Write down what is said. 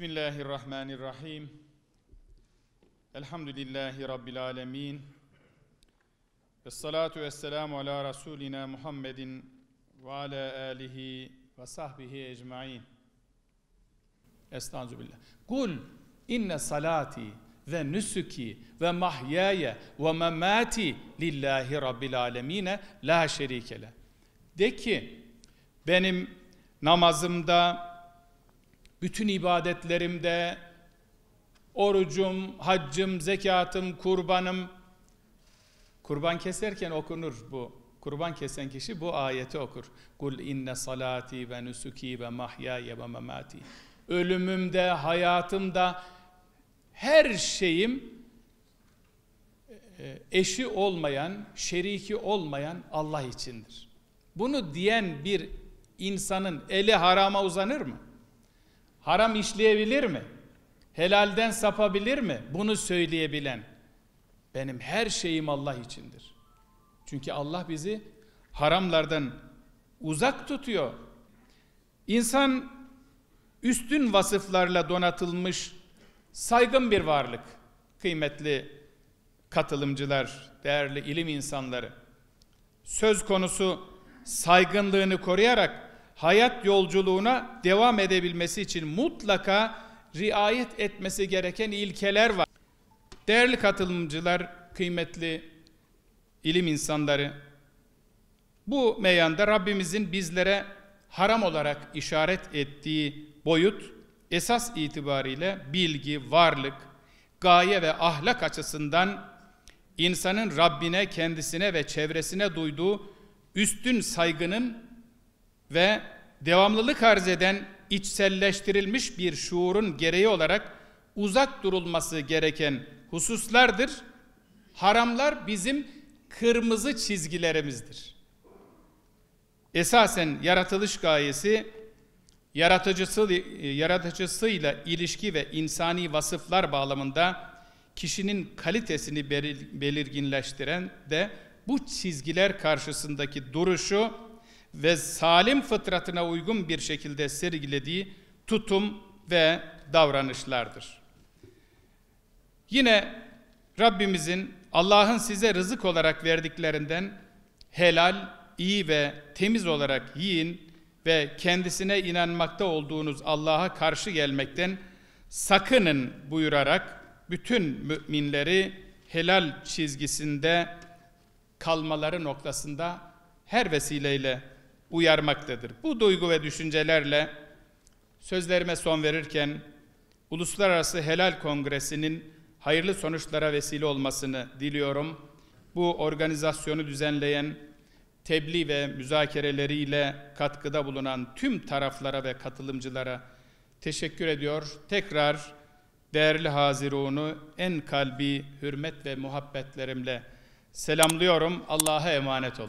Bismillahirrahmanirrahim. Elhamdülillahi Rabbil alemin. Vessalatu vesselamu ala Resulina Muhammedin ve ala alihi ve sahbihi ecmain. Estağfirullah. Kul inne salati ve nusuki ve mahyaya ve memati lillahi Rabbil alemine la şerike le. De ki benim namazımda, bütün ibadetlerimde, orucum, haccım, zekatım, kurbanım, kurban keserken okunur bu. Kurban kesen kişi bu ayeti okur. Kul inne salati ve nusuki ve mahyaya ve memati. Ölümümde, hayatımda, her şeyim eşi olmayan, şeriki olmayan Allah içindir. Bunu diyen bir insanın eli harama uzanır mı? Haram işleyebilir mi? Helalden sapabilir mi? Bunu söyleyebilen, benim her şeyim Allah içindir. Çünkü Allah bizi haramlardan uzak tutuyor. İnsan üstün vasıflarla donatılmış saygın bir varlık. Kıymetli katılımcılar, değerli ilim insanları, söz konusu saygınlığını koruyarak hayat yolculuğuna devam edebilmesi için mutlaka riayet etmesi gereken ilkeler var. Değerli katılımcılar, kıymetli ilim insanları, bu meyanda Rabbimizin bizlere haram olarak işaret ettiği boyut, esas itibariyle bilgi, varlık, gaye ve ahlak açısından insanın Rabbine, kendisine ve çevresine duyduğu üstün saygının ve devamlılık arz eden içselleştirilmiş bir şuurun gereği olarak uzak durulması gereken hususlardır. Haramlar bizim kırmızı çizgilerimizdir. Esasen yaratılış gayesi, yaratıcısıyla ilişki ve insani vasıflar bağlamında kişinin kalitesini belirginleştiren de bu çizgiler karşısındaki duruşu ve salim fıtratına uygun bir şekilde sergilediği tutum ve davranışlardır. Yine Rabbimizin Allah'ın size rızık olarak verdiklerinden helal, iyi ve temiz olarak yiyin ve kendisine inanmakta olduğunuz Allah'a karşı gelmekten sakının buyurarak bütün müminleri helal çizgisinde kalmaları noktasında her vesileyle uyarmaktadır. Bu duygu ve düşüncelerle sözlerime son verirken Uluslararası Helal Kongresi'nin hayırlı sonuçlara vesile olmasını diliyorum. Bu organizasyonu düzenleyen, tebliğ ve müzakereleriyle katkıda bulunan tüm taraflara ve katılımcılara teşekkür ediyor. Tekrar değerli Hazirun'u en kalbi hürmet ve muhabbetlerimle selamlıyorum. Allah'a emanet olun.